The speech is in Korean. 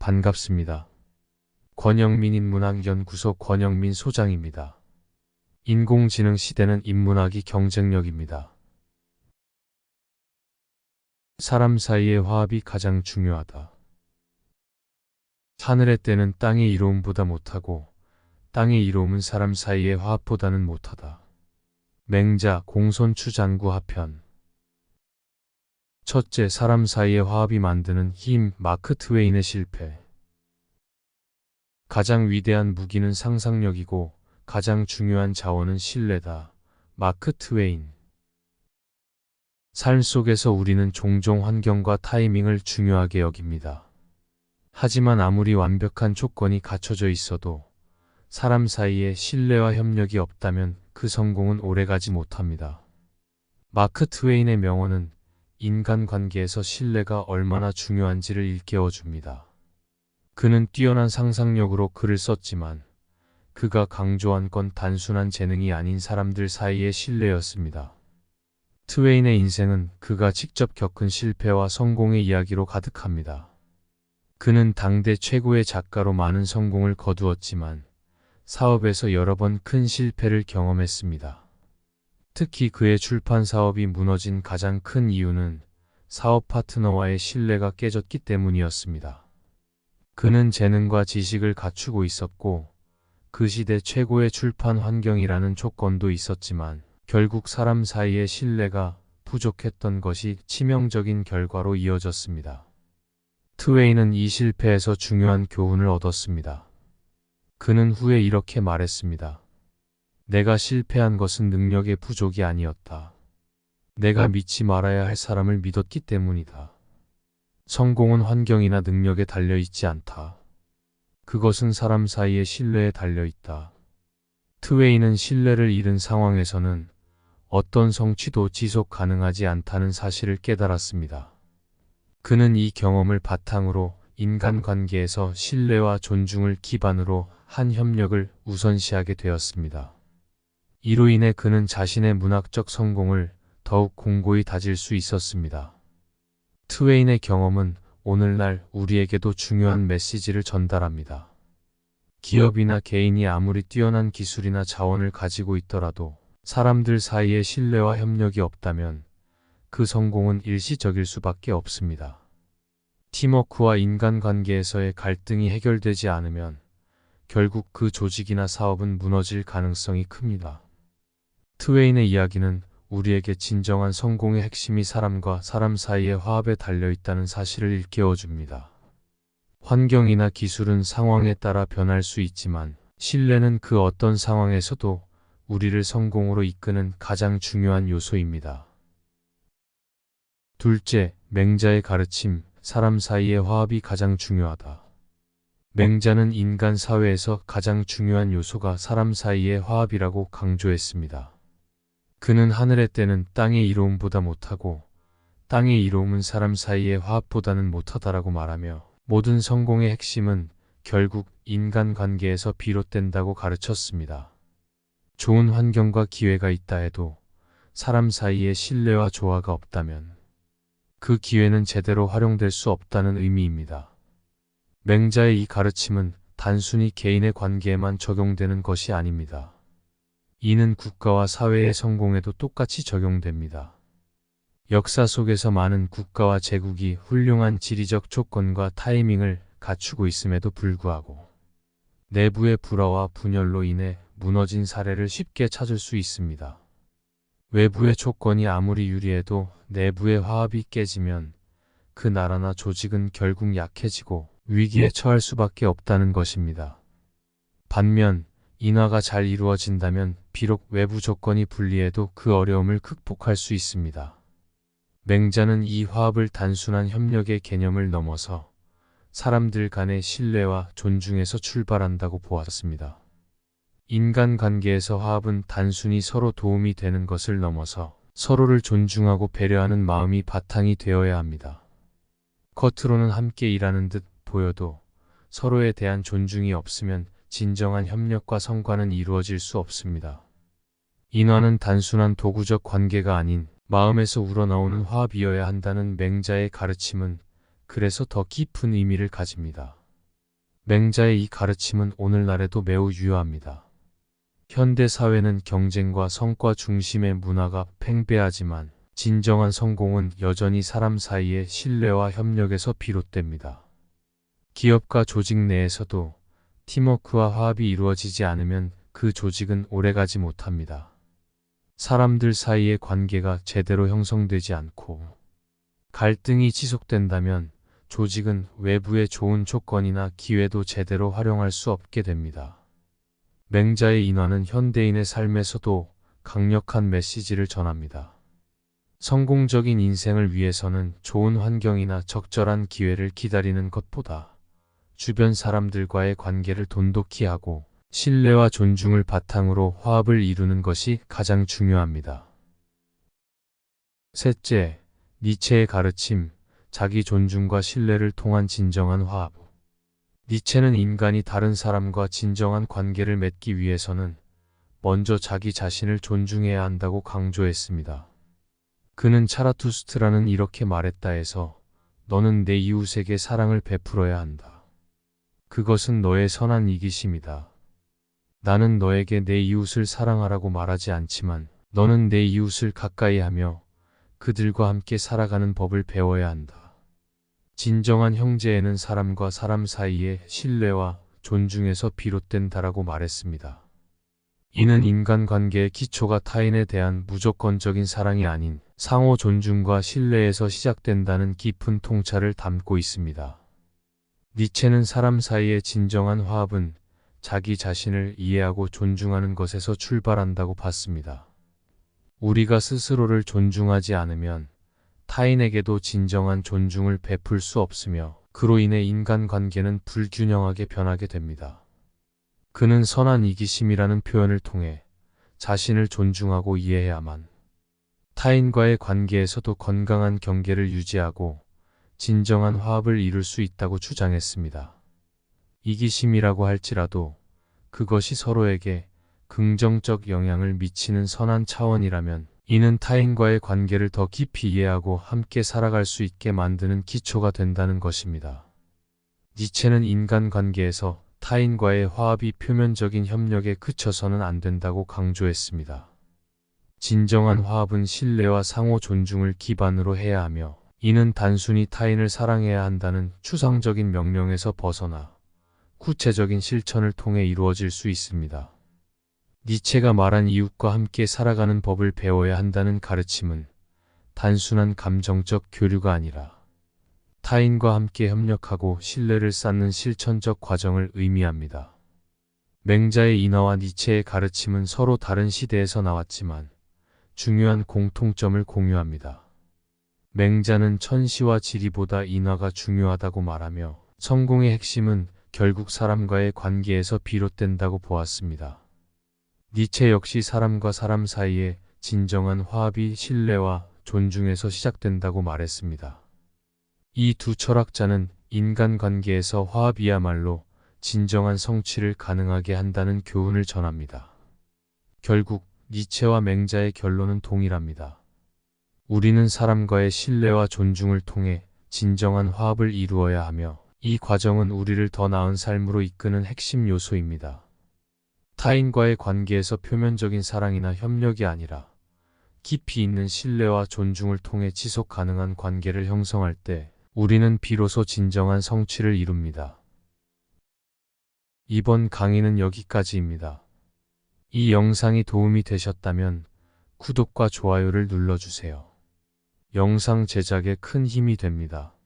반갑습니다. 권영민 인문학연구소 권영민 소장입니다. 인공지능 시대는 인문학이 경쟁력입니다. 사람 사이의 화합이 가장 중요하다. 하늘의 때는 땅의 이로움보다 못하고 땅의 이로움은 사람 사이의 화합보다는 못하다. 맹자 공손추장구 하편. 첫째, 사람 사이의 화합이 만드는 힘. 마크 트웨인의 실패. 가장 위대한 무기는 상상력이고 가장 중요한 자원은 신뢰다. 마크 트웨인. 삶 속에서 우리는 종종 환경과 타이밍을 중요하게 여깁니다. 하지만 아무리 완벽한 조건이 갖춰져 있어도 사람 사이에 신뢰와 협력이 없다면 그 성공은 오래가지 못합니다. 마크 트웨인의 명언은 인간관계에서 신뢰가 얼마나 중요한지를 일깨워줍니다. 그는 뛰어난 상상력으로 글을 썼지만 그가 강조한 건 단순한 재능이 아닌 사람들 사이의 신뢰였습니다. 트웨인의 인생은 그가 직접 겪은 실패와 성공의 이야기로 가득합니다. 그는 당대 최고의 작가로 많은 성공을 거두었지만 사업에서 여러 번 큰 실패를 경험했습니다. 특히 그의 출판 사업이 무너진 가장 큰 이유는 사업 파트너와의 신뢰가 깨졌기 때문이었습니다. 그는 재능과 지식을 갖추고 있었고 그 시대 최고의 출판 환경이라는 조건도 있었지만 결국 사람 사이의 신뢰가 부족했던 것이 치명적인 결과로 이어졌습니다. 트웨인은 이 실패에서 중요한 교훈을 얻었습니다. 그는 후에 이렇게 말했습니다. 내가 실패한 것은 능력의 부족이 아니었다. 내가 믿지 말아야 할 사람을 믿었기 때문이다. 성공은 환경이나 능력에 달려있지 않다. 그것은 사람 사이의 신뢰에 달려있다. 트웨인은 신뢰를 잃은 상황에서는 어떤 성취도 지속 가능하지 않다는 사실을 깨달았습니다. 그는 이 경험을 바탕으로 인간관계에서 신뢰와 존중을 기반으로 한 협력을 우선시하게 되었습니다. 이로 인해 그는 자신의 문학적 성공을 더욱 공고히 다질 수 있었습니다. 트웨인의 경험은 오늘날 우리에게도 중요한 메시지를 전달합니다. 기업이나 개인이 아무리 뛰어난 기술이나 자원을 가지고 있더라도 사람들 사이의 신뢰와 협력이 없다면 그 성공은 일시적일 수밖에 없습니다. 팀워크와 인간관계에서의 갈등이 해결되지 않으면 결국 그 조직이나 사업은 무너질 가능성이 큽니다. 트웨인의 이야기는 우리에게 진정한 성공의 핵심이 사람과 사람 사이의 화합에 달려있다는 사실을 일깨워줍니다. 환경이나 기술은 상황에 따라 변할 수 있지만 신뢰는 그 어떤 상황에서도 우리를 성공으로 이끄는 가장 중요한 요소입니다. 둘째, 맹자의 가르침. 사람 사이의 화합이 가장 중요하다. 맹자는 인간 사회에서 가장 중요한 요소가 사람 사이의 화합이라고 강조했습니다. 그는 하늘의 때는 땅의 이로움보다 못하고 땅의 이로움은 사람 사이의 화합보다는 못하다라고 말하며 모든 성공의 핵심은 결국 인간관계에서 비롯된다고 가르쳤습니다. 좋은 환경과 기회가 있다 해도 사람 사이의 신뢰와 조화가 없다면 그 기회는 제대로 활용될 수 없다는 의미입니다. 맹자의 이 가르침은 단순히 개인의 관계에만 적용되는 것이 아닙니다. 이는 국가와 사회의 성공에도 똑같이 적용됩니다. 역사 속에서 많은 국가와 제국이 훌륭한 지리적 조건과 타이밍을 갖추고 있음에도 불구하고 내부의 불화와 분열로 인해 무너진 사례를 쉽게 찾을 수 있습니다. 외부의 조건이 아무리 유리해도 내부의 화합이 깨지면 그 나라나 조직은 결국 약해지고 위기에 처할 수밖에 없다는 것입니다. 반면 인화가 잘 이루어진다면 비록 외부 조건이 불리해도 그 어려움을 극복할 수 있습니다. 맹자는 이 화합을 단순한 협력의 개념을 넘어서 사람들 간의 신뢰와 존중에서 출발한다고 보았습니다. 인간관계에서 화합은 단순히 서로 도움이 되는 것을 넘어서 서로를 존중하고 배려하는 마음이 바탕이 되어야 합니다. 겉으로는 함께 일하는 듯 보여도 서로에 대한 존중이 없으면 진정한 협력과 성과는 이루어질 수 없습니다. 인화는 단순한 도구적 관계가 아닌 마음에서 우러나오는 화합이어야 한다는 맹자의 가르침은 그래서 더 깊은 의미를 가집니다. 맹자의 이 가르침은 오늘날에도 매우 유효합니다. 현대 사회는 경쟁과 성과 중심의 문화가 팽배하지만 진정한 성공은 여전히 사람 사이의 신뢰와 협력에서 비롯됩니다. 기업과 조직 내에서도 팀워크와 화합이 이루어지지 않으면 그 조직은 오래가지 못합니다. 사람들 사이의 관계가 제대로 형성되지 않고 갈등이 지속된다면 조직은 외부의 좋은 조건이나 기회도 제대로 활용할 수 없게 됩니다. 맹자의 인화는 현대인의 삶에서도 강력한 메시지를 전합니다. 성공적인 인생을 위해서는 좋은 환경이나 적절한 기회를 기다리는 것보다 주변 사람들과의 관계를 돈독히 하고 신뢰와 존중을 바탕으로 화합을 이루는 것이 가장 중요합니다. 셋째, 니체의 가르침, 자기 존중과 신뢰를 통한 진정한 화합. 니체는 인간이 다른 사람과 진정한 관계를 맺기 위해서는 먼저 자기 자신을 존중해야 한다고 강조했습니다. 그는 차라투스트라는 이렇게 말했다 해서 너는 내 이웃에게 사랑을 베풀어야 한다. 그것은 너의 선한 이기심이다. 나는 너에게 내 이웃을 사랑하라고 말하지 않지만 너는 내 이웃을 가까이 하며 그들과 함께 살아가는 법을 배워야 한다. 진정한 형제에는 사람과 사람 사이의 신뢰와 존중에서 비롯된다라고 말했습니다. 이는 인간관계의 기초가 타인에 대한 무조건적인 사랑이 아닌 상호 존중과 신뢰에서 시작된다는 깊은 통찰을 담고 있습니다. 니체는 사람 사이의 진정한 화합은 자기 자신을 이해하고 존중하는 것에서 출발한다고 봤습니다. 우리가 스스로를 존중하지 않으면 타인에게도 진정한 존중을 베풀 수 없으며 그로 인해 인간관계는 불균형하게 변하게 됩니다. 그는 선한 이기심이라는 표현을 통해 자신을 존중하고 이해해야만 타인과의 관계에서도 건강한 경계를 유지하고 진정한 화합을 이룰 수 있다고 주장했습니다. 이기심이라고 할지라도 그것이 서로에게 긍정적 영향을 미치는 선한 차원이라면 이는 타인과의 관계를 더 깊이 이해하고 함께 살아갈 수 있게 만드는 기초가 된다는 것입니다. 니체는 인간관계에서 타인과의 화합이 표면적인 협력에 그쳐서는 안 된다고 강조했습니다. 진정한 화합은 신뢰와 상호 존중을 기반으로 해야 하며 이는 단순히 타인을 사랑해야 한다는 추상적인 명령에서 벗어나 구체적인 실천을 통해 이루어질 수 있습니다. 니체가 말한 이웃과 함께 살아가는 법을 배워야 한다는 가르침은 단순한 감정적 교류가 아니라 타인과 함께 협력하고 신뢰를 쌓는 실천적 과정을 의미합니다. 맹자의 인화와 니체의 가르침은 서로 다른 시대에서 나왔지만 중요한 공통점을 공유합니다. 맹자는 천시와 지리보다 인화가 중요하다고 말하며 성공의 핵심은 결국 사람과의 관계에서 비롯된다고 보았습니다. 니체 역시 사람과 사람 사이의 진정한 화합이 신뢰와 존중에서 시작된다고 말했습니다. 이 두 철학자는 인간관계에서 화합이야말로 진정한 성취를 가능하게 한다는 교훈을 전합니다. 결국 니체와 맹자의 결론은 동일합니다. 우리는 사람과의 신뢰와 존중을 통해 진정한 화합을 이루어야 하며 이 과정은 우리를 더 나은 삶으로 이끄는 핵심 요소입니다. 타인과의 관계에서 표면적인 사랑이나 협력이 아니라 깊이 있는 신뢰와 존중을 통해 지속 가능한 관계를 형성할 때 우리는 비로소 진정한 성취를 이룹니다. 이번 강의는 여기까지입니다. 이 영상이 도움이 되셨다면 구독과 좋아요를 눌러주세요. 영상 제작에 큰 힘이 됩니다.